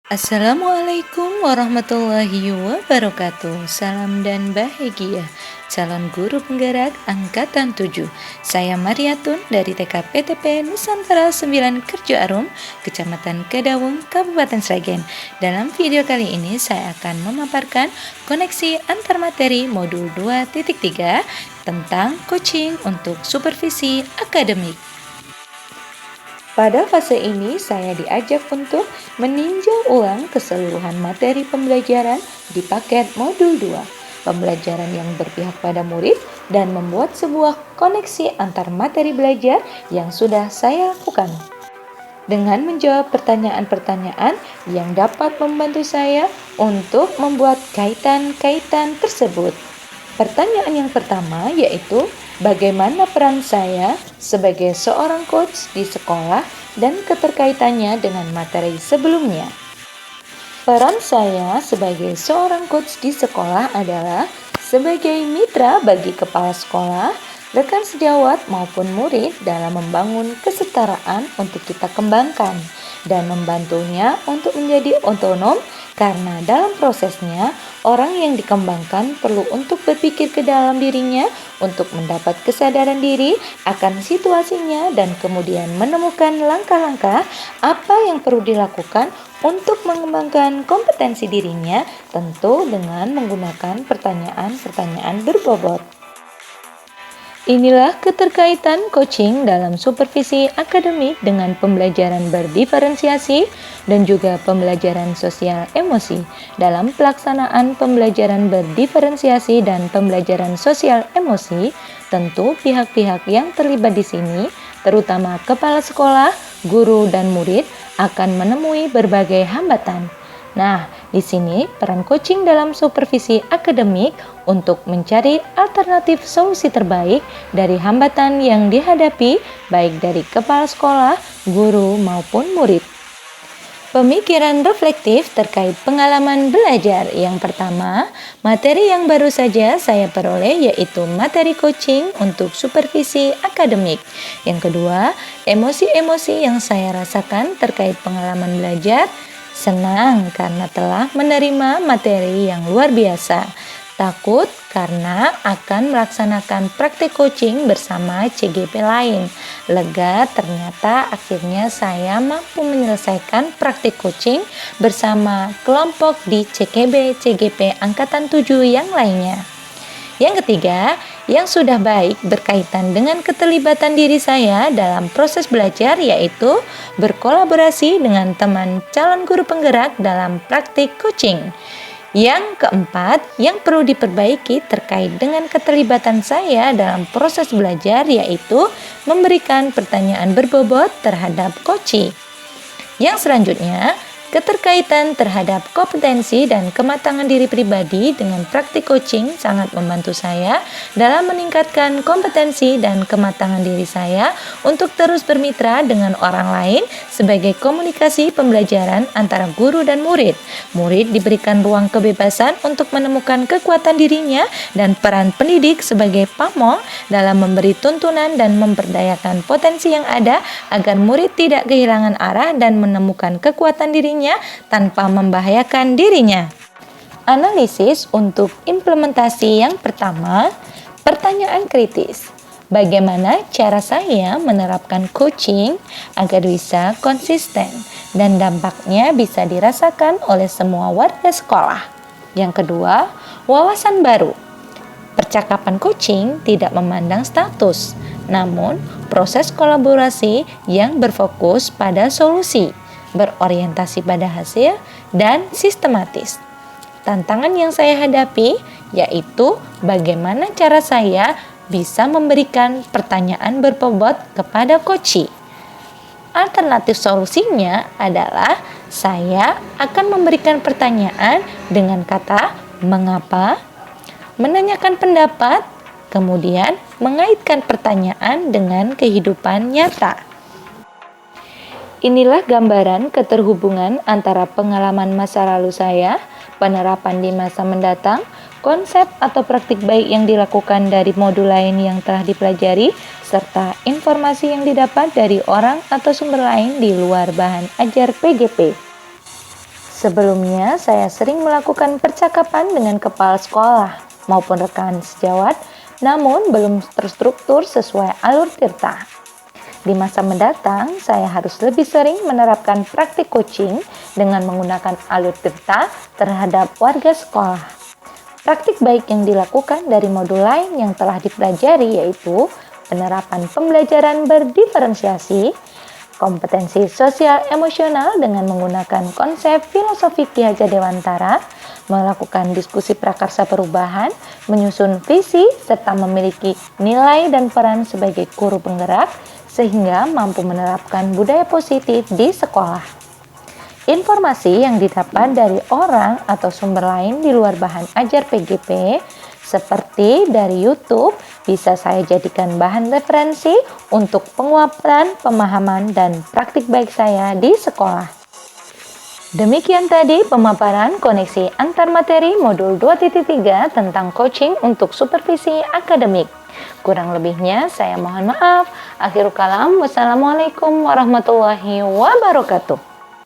Assalamualaikum warahmatullahi wabarakatuh. Salam dan bahagia calon guru penggerak angkatan 7. Saya Mariatun dari TK PTP Nusantara 9 Kerjo Arum, Kecamatan Kedawung, Kabupaten Sragen. Dalam video kali ini saya akan memaparkan koneksi antar materi modul 2.3 tentang coaching untuk supervisi akademik. Pada fase ini, saya diajak untuk meninjau ulang keseluruhan materi pembelajaran di paket modul 2, pembelajaran yang berpihak pada murid, dan membuat sebuah koneksi antar materi belajar yang sudah saya lakukan. Dengan menjawab pertanyaan-pertanyaan yang dapat membantu saya untuk membuat kaitan-kaitan tersebut. Pertanyaan yang pertama yaitu, bagaimana peran saya sebagai seorang coach di sekolah dan keterkaitannya dengan materi sebelumnya? Peran saya sebagai seorang coach di sekolah adalah sebagai mitra bagi kepala sekolah, rekan sejawat maupun murid dalam membangun kesetaraan untuk kita kembangkan dan membantunya untuk menjadi otonom, karena dalam prosesnya orang yang dikembangkan perlu untuk berpikir ke dalam dirinya untuk mendapat kesadaran diri akan situasinya dan kemudian menemukan langkah-langkah apa yang perlu dilakukan untuk mengembangkan kompetensi dirinya, tentu dengan menggunakan pertanyaan-pertanyaan berbobot. Inilah keterkaitan coaching dalam supervisi akademik dengan pembelajaran berdiferensiasi dan juga pembelajaran sosial emosi. Dalam pelaksanaan pembelajaran berdiferensiasi dan pembelajaran sosial emosi, tentu pihak-pihak yang terlibat di sini, terutama kepala sekolah, guru, dan murid, akan menemui berbagai hambatan. Nah, di sini peran coaching dalam supervisi akademik untuk mencari alternatif solusi terbaik dari hambatan yang dihadapi baik dari kepala sekolah, guru, maupun murid. Pemikiran reflektif terkait pengalaman belajar. Yang pertama, materi yang baru saja saya peroleh yaitu materi coaching untuk supervisi akademik. Yang kedua, emosi-emosi yang saya rasakan terkait pengalaman belajar. Senang karena telah menerima materi yang luar biasa. Takut karena akan melaksanakan praktik coaching bersama CGP lain. Lega ternyata akhirnya saya mampu menyelesaikan praktik coaching bersama kelompok di CKB CGP Angkatan 7 yang lainnya. Yang ketiga, yang sudah baik berkaitan dengan keterlibatan diri saya dalam proses belajar, yaitu berkolaborasi dengan teman calon guru penggerak dalam praktik coaching. Yang keempat, yang perlu diperbaiki terkait dengan keterlibatan saya dalam proses belajar, yaitu memberikan pertanyaan berbobot terhadap coaching. Yang selanjutnya, keterkaitan terhadap kompetensi dan kematangan diri pribadi dengan praktik coaching sangat membantu saya dalam meningkatkan kompetensi dan kematangan diri saya untuk terus bermitra dengan orang lain sebagai komunikasi pembelajaran antara guru dan murid. Murid diberikan ruang kebebasan untuk menemukan kekuatan dirinya dan peran pendidik sebagai pamong dalam memberi tuntunan dan memperdayakan potensi yang ada agar murid tidak kehilangan arah dan menemukan kekuatan dirinya tanpa membahayakan dirinya. Analisis untuk implementasi yang pertama, pertanyaan kritis. Bagaimana cara saya menerapkan coaching agar bisa konsisten dan dampaknya bisa dirasakan oleh semua warga sekolah? Yang kedua, wawasan baru. Percakapan coaching tidak memandang status, namun proses kolaborasi yang berfokus pada solusi, berorientasi pada hasil, dan sistematis. Tantangan yang saya hadapi yaitu bagaimana cara saya bisa memberikan pertanyaan berbobot kepada coachee. Alternatif solusinya adalah saya akan memberikan pertanyaan dengan kata mengapa, menanyakan pendapat, kemudian mengaitkan pertanyaan dengan kehidupan nyata. Inilah gambaran keterhubungan antara pengalaman masa lalu saya, penerapan di masa mendatang, konsep atau praktik baik yang dilakukan dari modul lain yang telah dipelajari, serta informasi yang didapat dari orang atau sumber lain di luar bahan ajar PGP. Sebelumnya, saya sering melakukan percakapan dengan kepala sekolah maupun rekan sejawat, namun belum terstruktur sesuai alur tirta. Di masa mendatang, saya harus lebih sering menerapkan praktik coaching dengan menggunakan alur tirta terhadap warga sekolah. Praktik baik yang dilakukan dari modul lain yang telah dipelajari yaitu penerapan pembelajaran berdiferensiasi, kompetensi sosial emosional dengan menggunakan konsep filosofi Ki Hajar Dewantara, melakukan diskusi prakarsa perubahan, menyusun visi, serta memiliki nilai dan peran sebagai guru penggerak, sehingga mampu menerapkan budaya positif di sekolah. Informasi yang didapat dari orang atau sumber lain di luar bahan ajar PGP, seperti dari YouTube, bisa saya jadikan bahan referensi untuk penguatan, pemahaman, dan praktik baik saya di sekolah. Demikian tadi pemaparan koneksi antar materi modul 2.3 tentang coaching untuk supervisi akademik. Kurang lebihnya saya mohon maaf. Akhirul kalam, wassalamualaikum warahmatullahi wabarakatuh.